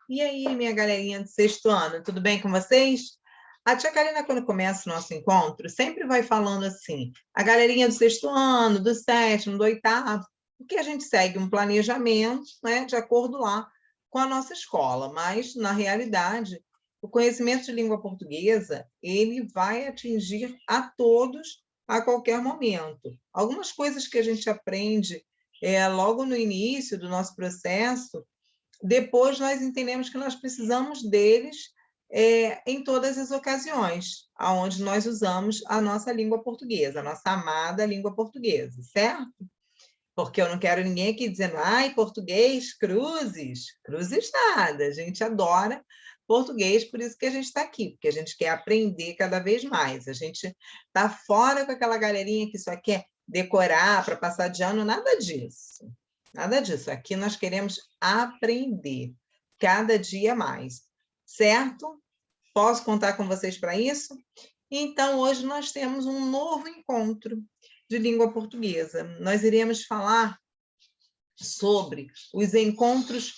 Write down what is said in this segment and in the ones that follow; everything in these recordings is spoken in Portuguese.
E aí, minha galerinha do sexto ano, tudo bem com vocês? A tia Karina, quando começa o nosso encontro, sempre vai falando assim, a galerinha do sexto ano, do sétimo, do oitavo, porque a gente segue um planejamento, né, de acordo lá com a nossa escola, mas, na realidade, o conhecimento de língua portuguesa, ele vai atingir a todos a qualquer momento. Algumas coisas que a gente aprende logo no início do nosso processo, depois nós entendemos que nós precisamos deles em todas as ocasiões, onde nós usamos a nossa língua portuguesa, a nossa amada língua portuguesa, certo? Porque eu não quero ninguém aqui dizendo, ai, português, cruzes. Cruzes nada, a gente adora português, por isso que a gente está aqui, porque a gente quer aprender cada vez mais. A gente está fora com aquela galerinha que só quer decorar para passar de ano, nada disso. Nada disso. Aqui nós queremos aprender cada dia mais, certo? Posso contar com vocês para isso? Então, hoje nós temos um novo encontro de língua portuguesa. Nós iremos falar sobre os encontros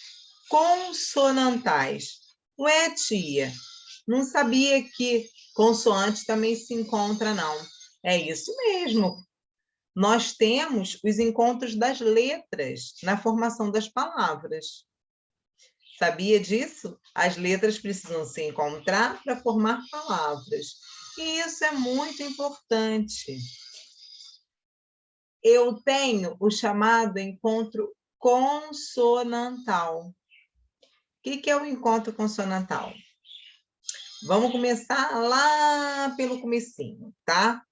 consonantais. Ué, tia, não sabia que consoante também se encontra, não. É isso mesmo. Nós temos os encontros das letras na formação das palavras. Sabia disso? As letras precisam se encontrar para formar palavras. E isso é muito importante. Eu tenho o chamado encontro consonantal. O que é o encontro consonantal? Vamos começar lá pelo comecinho, tá?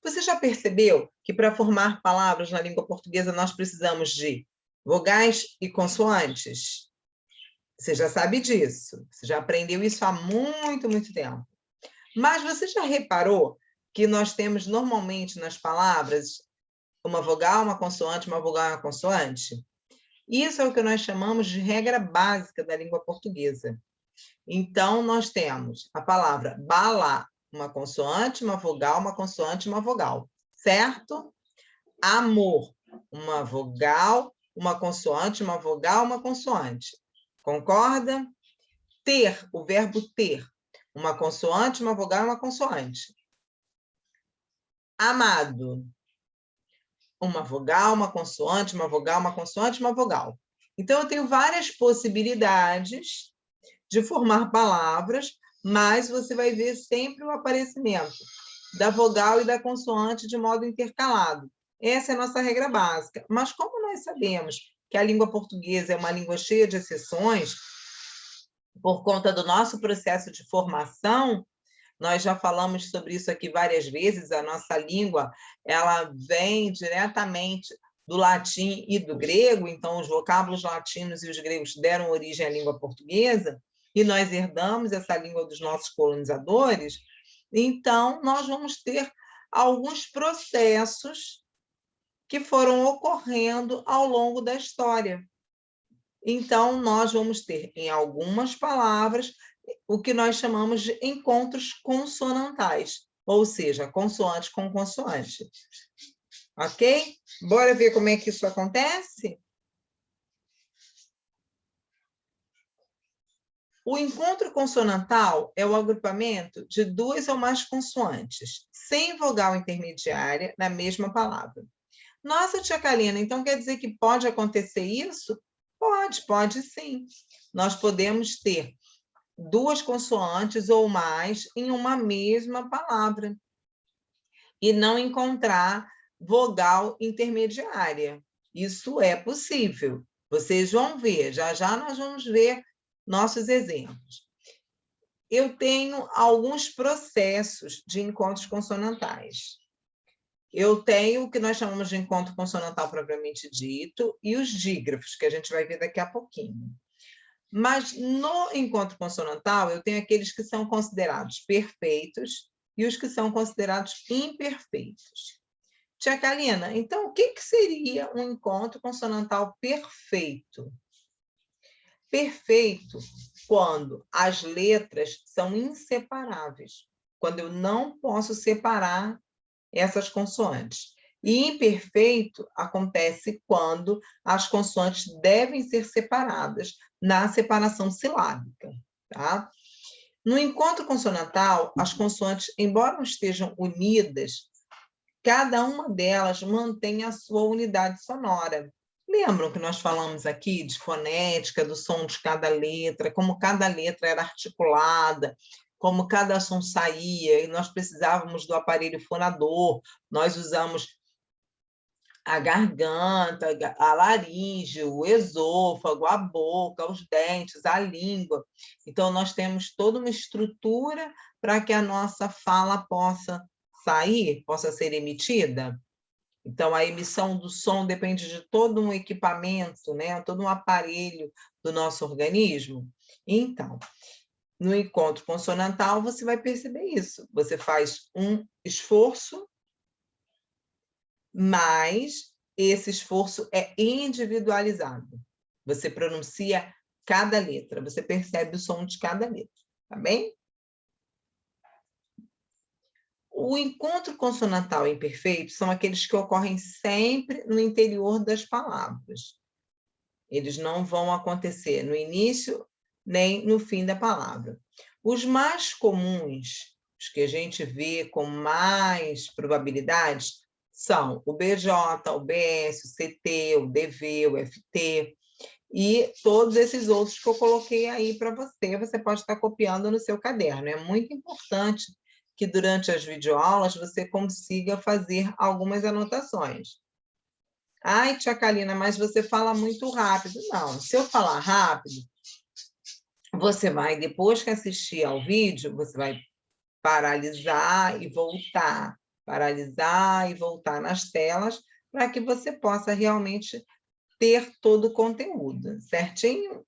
Você já percebeu que para formar palavras na língua portuguesa nós precisamos de vogais e consoantes? Você já sabe disso. Você já aprendeu isso há muito, muito tempo. Mas você já reparou que nós temos normalmente nas palavras uma vogal, uma consoante, uma vogal e uma consoante? Isso é o que nós chamamos de regra básica da língua portuguesa. Então, nós temos a palavra bala, uma consoante, uma vogal, uma consoante, uma vogal, certo? Amor, uma vogal, uma consoante, uma vogal, uma consoante. Concorda? Ter, o verbo ter, uma consoante, uma vogal e uma consoante. Amado, uma vogal, uma consoante, uma vogal, uma consoante, uma vogal. Então, eu tenho várias possibilidades de formar palavras, mas você vai ver sempre o aparecimento da vogal e da consoante de modo intercalado. Essa é a nossa regra básica. Mas como nós sabemos que a língua portuguesa é uma língua cheia de exceções, por conta do nosso processo de formação, nós já falamos sobre isso aqui várias vezes, a nossa língua, ela vem diretamente do latim e do grego, então os vocábulos latinos e os gregos deram origem à língua portuguesa, e nós herdamos essa língua dos nossos colonizadores, então nós vamos ter alguns processos que foram ocorrendo ao longo da história. Então, nós vamos ter, em algumas palavras, o que nós chamamos de encontros consonantais, ou seja, consoante com consoante. Ok? Bora ver como é que isso acontece? O encontro consonantal é o agrupamento de duas ou mais consoantes, sem vogal intermediária, na mesma palavra. Nossa, tia Kalina, então quer dizer que pode acontecer isso? Pode sim. Nós podemos ter duas consoantes ou mais em uma mesma palavra e não encontrar vogal intermediária. Isso é possível. Vocês vão ver, já já nós vamos ver nossos exemplos. Eu tenho alguns processos de encontros consonantais. Eu tenho o que nós chamamos de encontro consonantal propriamente dito e os dígrafos, que a gente vai ver daqui a pouquinho. Mas no encontro consonantal, eu tenho aqueles que são considerados perfeitos e os que são considerados imperfeitos. Tia Kalina, então o que seria um encontro consonantal perfeito? Perfeito quando as letras são inseparáveis, quando eu não posso separar essas consoantes. E imperfeito acontece quando as consoantes devem ser separadas na separação silábica, tá? No encontro consonantal, as consoantes, embora não estejam unidas, cada uma delas mantém a sua unidade sonora. Lembram que nós falamos aqui de fonética, do som de cada letra, como cada letra era articulada, como cada som saía, e nós precisávamos do aparelho fonador, nós usamos a garganta, a laringe, o esôfago, a boca, os dentes, a língua. Então, nós temos toda uma estrutura para que a nossa fala possa sair, possa ser emitida. Então, a emissão do som depende de todo um equipamento, né? Todo um aparelho do nosso organismo. Então, no encontro consonantal, você vai perceber isso. Você faz um esforço, mas esse esforço é individualizado. Você pronuncia cada letra, você percebe o som de cada letra, tá bem? O encontro consonantal imperfeito são aqueles que ocorrem sempre no interior das palavras. Eles não vão acontecer no início nem no fim da palavra. Os mais comuns, os que a gente vê com mais probabilidades, são o BJ, o BS, o CT, o DV, o FT, e todos esses outros que eu coloquei aí para você, você pode estar copiando no seu caderno. É muito importante que durante as videoaulas você consiga fazer algumas anotações. Ai, tia Kalina, mas você fala muito rápido. Não, se eu falar rápido, você vai, depois que assistir ao vídeo, você vai paralisar e voltar nas telas, para que você possa realmente ter todo o conteúdo, certinho?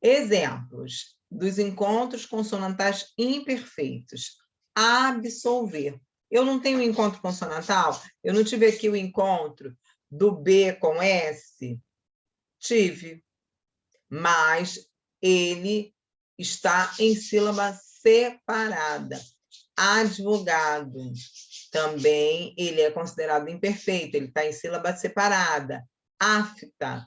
Exemplos dos encontros consonantais imperfeitos. Absolver. Eu não tenho encontro consonantal? Eu não tive aqui o encontro do B com S? Tive. Mas ele está em sílaba separada. Advogado. Também ele é considerado imperfeito, ele está em sílaba separada. Afta.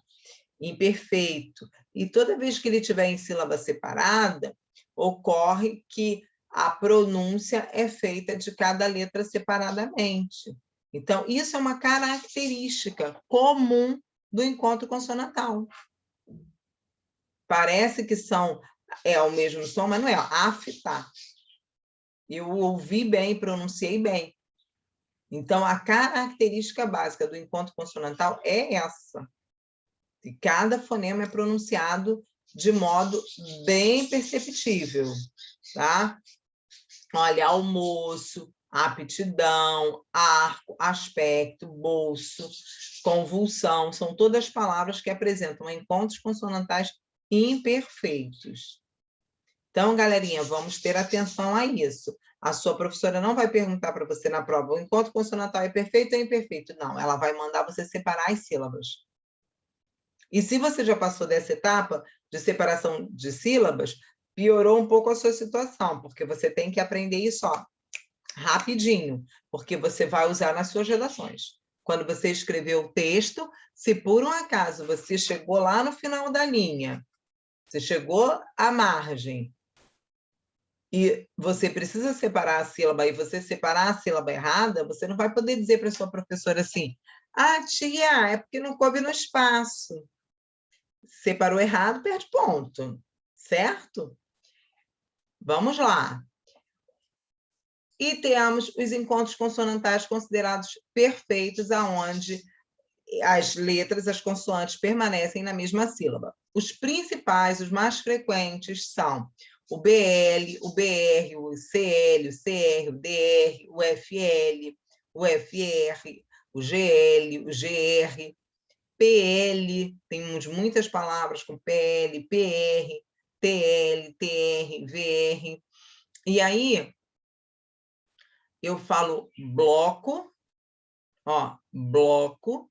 Imperfeito. E toda vez que ele estiver em sílaba separada, ocorre que a pronúncia é feita de cada letra separadamente. Então, isso é uma característica comum do encontro consonantal. Parece que é o mesmo som, mas não é. Afta. Eu ouvi bem, pronunciei bem. Então, a característica básica do encontro consonantal é essa. E cada fonema é pronunciado de modo bem perceptível, tá? Olha, almoço, aptidão, arco, aspecto, bolso, convulsão, são todas palavras que apresentam encontros consonantais imperfeitos. Então, galerinha, vamos ter atenção a isso. A sua professora não vai perguntar para você na prova, o encontro consonantal é perfeito ou imperfeito? Não, ela vai mandar você separar as sílabas. E se você já passou dessa etapa de separação de sílabas, piorou um pouco a sua situação, porque você tem que aprender isso rapidinho, porque você vai usar nas suas redações. Quando você escrever o texto, se por um acaso você chegou lá no final da linha, você chegou à margem, e você precisa separar a sílaba, e você separar a sílaba errada, você não vai poder dizer para a sua professora assim, ah, tia, é porque não coube no espaço. Separou errado, perde ponto, certo? Vamos lá. E temos os encontros consonantais considerados perfeitos, aonde as letras, as consoantes permanecem na mesma sílaba. Os principais, os mais frequentes são o BL, o BR, o CL, o CR, o DR, o FL, o FR, o GL, o GR, PL, temos muitas palavras com PL, PR, TL, TR, VR. E aí, eu falo bloco, ó, bloco,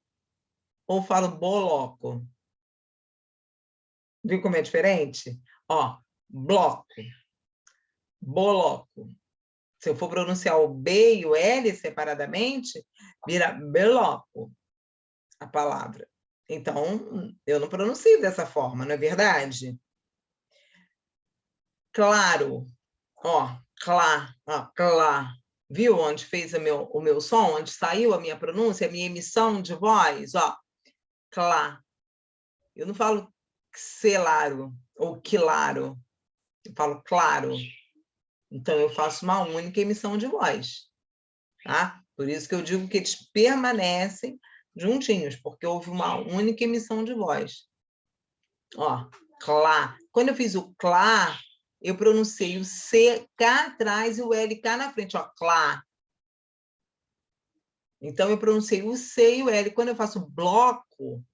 ou falo boloco. Viu como é diferente? Ó, bloco, boloco, Se eu for pronunciar o B e o L separadamente, vira beloco a palavra. Então, eu não pronuncio dessa forma, não é verdade? Claro. Ó, clá. Viu onde fez o meu som? Onde saiu a minha pronúncia, a minha emissão de voz? Ó, clá. Eu não falo claro ou claro. Eu falo claro. Então, eu faço uma única emissão de voz. Tá? Por isso que eu digo que eles permanecem juntinhos, porque houve uma única emissão de voz. Ó, clá. Quando eu fiz o clá, eu pronunciei o C cá atrás e o L cá na frente, ó, clá. Então, eu pronunciei o C e o L. Quando eu faço bloco,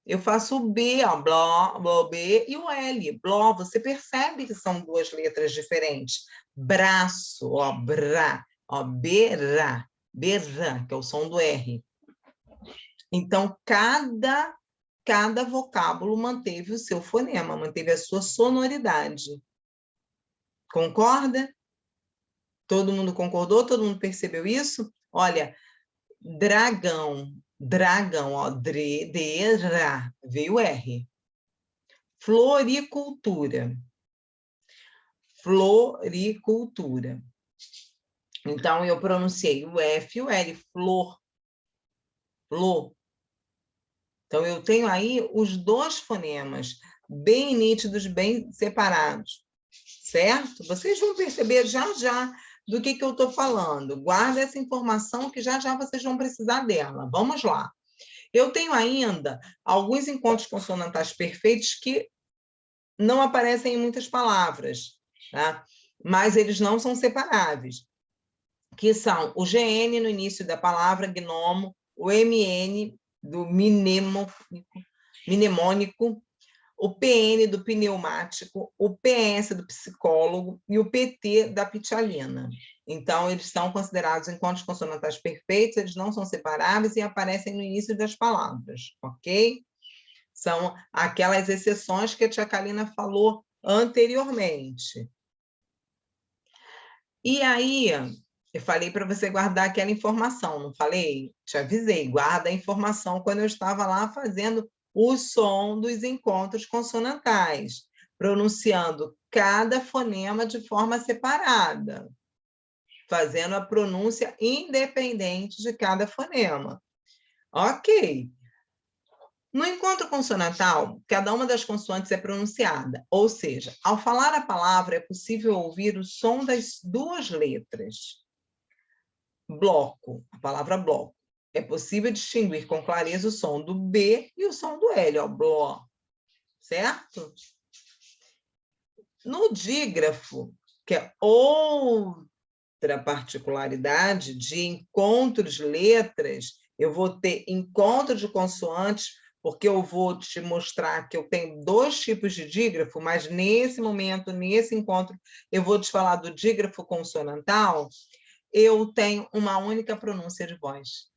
eu faço o B, ó, bló, B e o L, bló. Você percebe que são duas letras diferentes. Braço, ó, brá, ó, berá, berá, que é o som do R. Então, cada vocábulo manteve o seu fonema, manteve a sua sonoridade. Concorda? Todo mundo concordou? Todo mundo percebeu isso? Olha, dragão, ó, dra, veio R. Floricultura. Então, eu pronunciei o F e o L, flor. Então, eu tenho aí os dois fonemas bem nítidos, bem separados, certo? Vocês vão perceber já do que eu estou falando. Guarda essa informação que já vocês vão precisar dela. Vamos lá. Eu tenho ainda alguns encontros consonantais perfeitos que não aparecem em muitas palavras, tá? Mas eles não são separáveis, que são o GN no início da palavra gnomo, o MN do mnemônico, o PN do pneumático, o PS do psicólogo e o PT da pitialina. Então, eles são considerados encontros consonantais perfeitos, eles não são separáveis e aparecem no início das palavras, ok? São aquelas exceções que a tia Kalina falou anteriormente. E aí, eu falei para você guardar aquela informação, não falei? Te avisei, guarda a informação quando eu estava lá fazendo o som dos encontros consonantais, pronunciando cada fonema de forma separada, fazendo a pronúncia independente de cada fonema. Ok. No encontro consonantal, cada uma das consoantes é pronunciada, ou seja, ao falar a palavra é possível ouvir o som das duas letras. Bloco, a palavra bloco. É possível distinguir com clareza o som do B e o som do L, ó, bló, certo? No dígrafo, que é outra particularidade de encontros de letras, eu vou ter encontro de consoantes, porque eu vou te mostrar que eu tenho dois tipos de dígrafo, mas nesse momento, nesse encontro, eu vou te falar do dígrafo consonantal. Eu tenho uma única pronúncia de voz.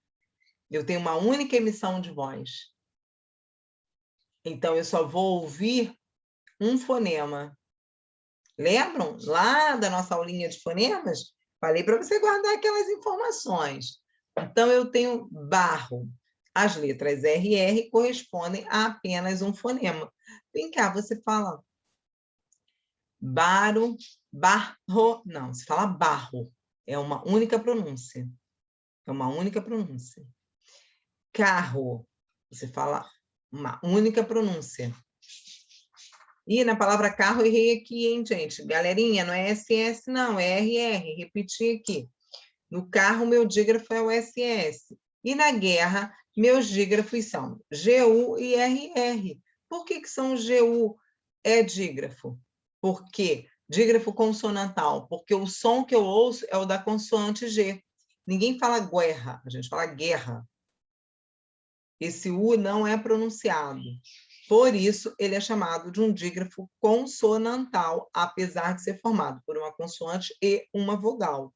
Eu tenho uma única emissão de voz. Então, eu só vou ouvir um fonema. Lembram lá da nossa aulinha de fonemas? Falei para você guardar aquelas informações. Então, eu tenho barro. As letras R e R correspondem a apenas um fonema. Vem cá, você fala barro, não, você fala barro. É uma única pronúncia. É uma única pronúncia. Carro, você fala uma única pronúncia. E na palavra carro, eu errei aqui, hein, gente? Galerinha, não é SS, não, é RR. Repeti aqui. No carro, meu dígrafo é o SS. E na guerra, meus dígrafos são GU e RR. Por que são GU é dígrafo? Porque dígrafo consonantal, porque o som que eu ouço é o da consoante G. Ninguém fala guerra, a gente fala guerra. Esse U não é pronunciado. Por isso, ele é chamado de um dígrafo consonantal, apesar de ser formado por uma consoante e uma vogal.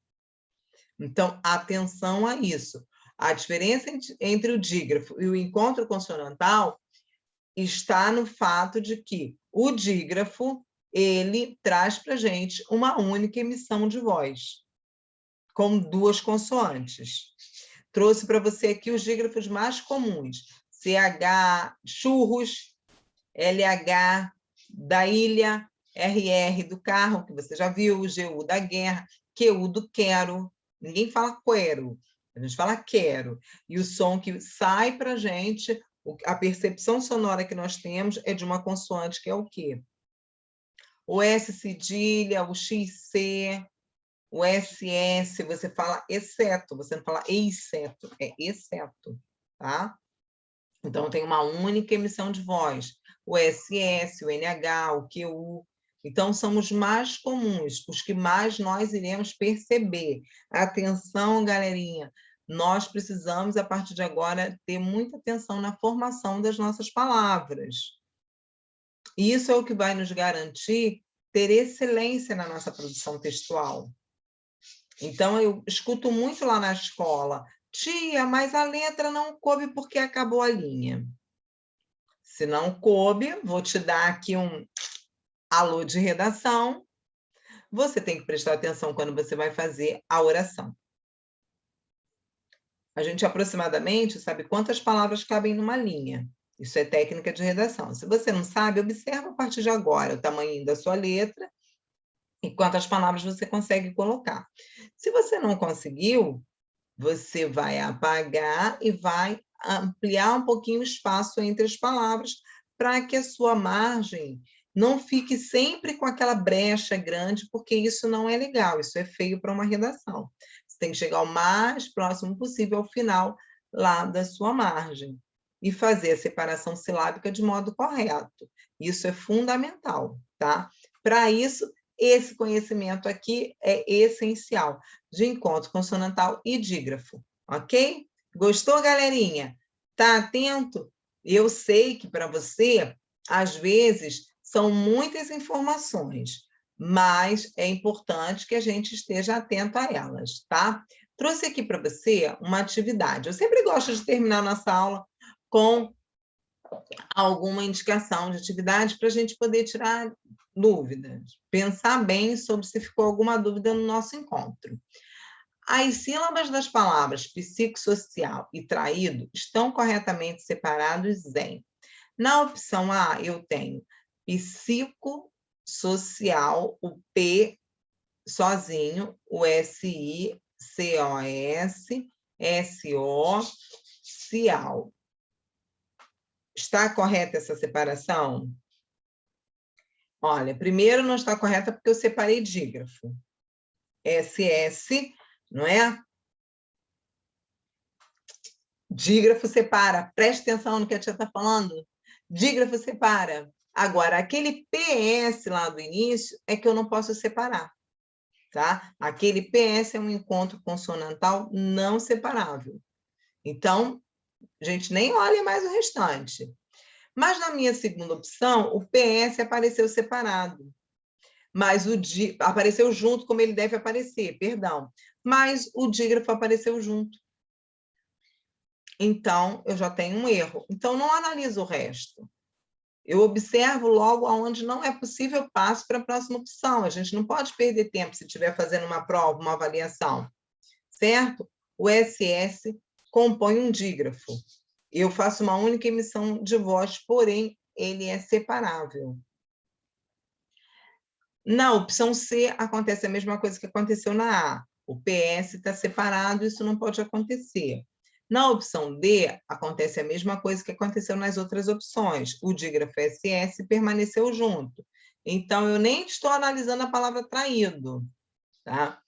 Então, atenção a isso. A diferença entre o dígrafo e o encontro consonantal está no fato de que o dígrafo ele traz para a gente uma única emissão de voz, com 2 consoantes. Trouxe para você aqui os dígrafos mais comuns. CH, churros, LH, da ilha, RR do carro, que você já viu, GU da guerra, QU do quero. Ninguém fala quero, a gente fala quero. E o som que sai para a gente, a percepção sonora que nós temos é de uma consoante, que é o quê? O S cedilha, o XC, o SS, você fala exceto, você não fala exceto, é exceto, tá? Então, tem uma única emissão de voz. O SS, o NH, o QU. Então, são os mais comuns, os que mais nós iremos perceber. Atenção, galerinha, nós precisamos, a partir de agora, ter muita atenção na formação das nossas palavras. Isso é o que vai nos garantir ter excelência na nossa produção textual. Então, eu escuto muito lá na escola, tia, mas a letra não coube porque acabou a linha. Se não coube, vou te dar aqui um alô de redação. Você tem que prestar atenção quando você vai fazer a oração. A gente aproximadamente sabe quantas palavras cabem numa linha. Isso é técnica de redação. Se você não sabe, observa a partir de agora o tamanho da sua letra e quantas palavras você consegue colocar. Se você não conseguiu, você vai apagar e vai ampliar um pouquinho o espaço entre as palavras para que a sua margem não fique sempre com aquela brecha grande, porque isso não é legal, isso é feio para uma redação. Você tem que chegar o mais próximo possível ao final lá da sua margem e fazer a separação silábica de modo correto. Isso é fundamental, tá? Para isso, esse conhecimento aqui é essencial, de encontro consonantal e dígrafo, ok? Gostou, galerinha? Tá atento? Eu sei que para você, às vezes, são muitas informações, mas é importante que a gente esteja atento a elas, tá? Trouxe aqui para você uma atividade. Eu sempre gosto de terminar nossa aula com alguma indicação de atividade para a gente poder tirar dúvidas, pensar bem sobre se ficou alguma dúvida no nosso encontro. As sílabas das palavras psicossocial e traído estão corretamente separados em. Na opção A, eu tenho psicossocial, o P sozinho, o SI, COS, SO, cial. Está correta essa separação? Olha, primeiro não está correta porque eu separei dígrafo. SS, não é? Dígrafo separa. Preste atenção no que a tia está falando. Dígrafo separa. Agora, aquele PS lá do início é que eu não posso separar, tá? Aquele PS é um encontro consonantal não separável. Então, a gente nem olha mais o restante. Mas na minha segunda opção, o PS apareceu separado. Mas o apareceu junto como ele deve aparecer, perdão. Mas o dígrafo apareceu junto. Então, eu já tenho um erro. Então, não analiso o resto. Eu observo logo aonde não é possível, passo para a próxima opção. A gente não pode perder tempo se estiver fazendo uma prova, uma avaliação, certo? O SS compõe um dígrafo. Eu faço uma única emissão de voz, porém, ele é separável. Na opção C, acontece a mesma coisa que aconteceu na A. O PS está separado, isso não pode acontecer. Na opção D, acontece a mesma coisa que aconteceu nas outras opções. O dígrafo SS permaneceu junto. Então, eu nem estou analisando a palavra traído, tá?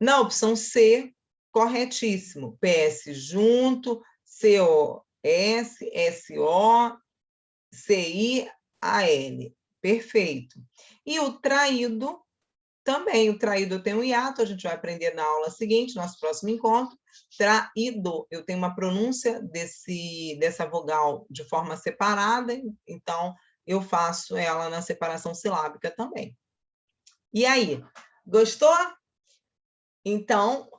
Na opção C, corretíssimo. PS junto, COS, SO, CI, AL. Perfeito. E o traído, também, o traído tem um hiato, a gente vai aprender na aula seguinte, nosso próximo encontro. Traído, eu tenho uma pronúncia dessa vogal de forma separada, então eu faço ela na separação silábica também. E aí, gostou? Então,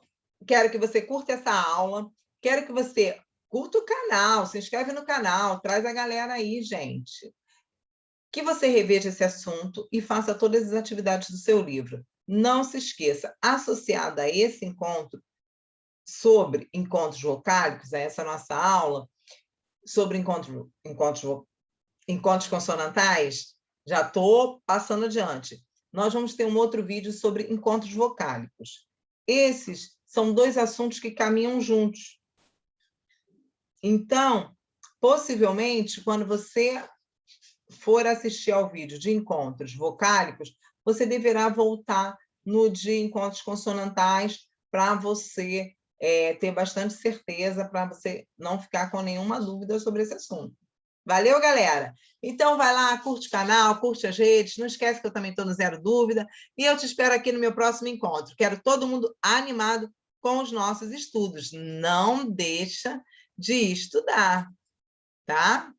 quero que você curta essa aula, quero que você curta o canal, se inscreve no canal, traz a galera aí, gente. que você reveja esse assunto e faça todas as atividades do seu livro. Não se esqueça, associada a esse encontro sobre encontros vocálicos, a essa nossa aula, sobre encontros consonantais, já estou passando adiante. Nós vamos ter um outro vídeo sobre encontros vocálicos. Esses são dois assuntos que caminham juntos. Então, possivelmente, quando você for assistir ao vídeo de encontros vocálicos, você deverá voltar no de encontros consonantais para você ter bastante certeza, para você não ficar com nenhuma dúvida sobre esse assunto. Valeu, galera? Então, vai lá, curte o canal, curte as redes, não esquece que eu também estou no Zero Dúvida, e eu te espero aqui no meu próximo encontro. Quero todo mundo animado com os nossos estudos. Não deixa de estudar, tá?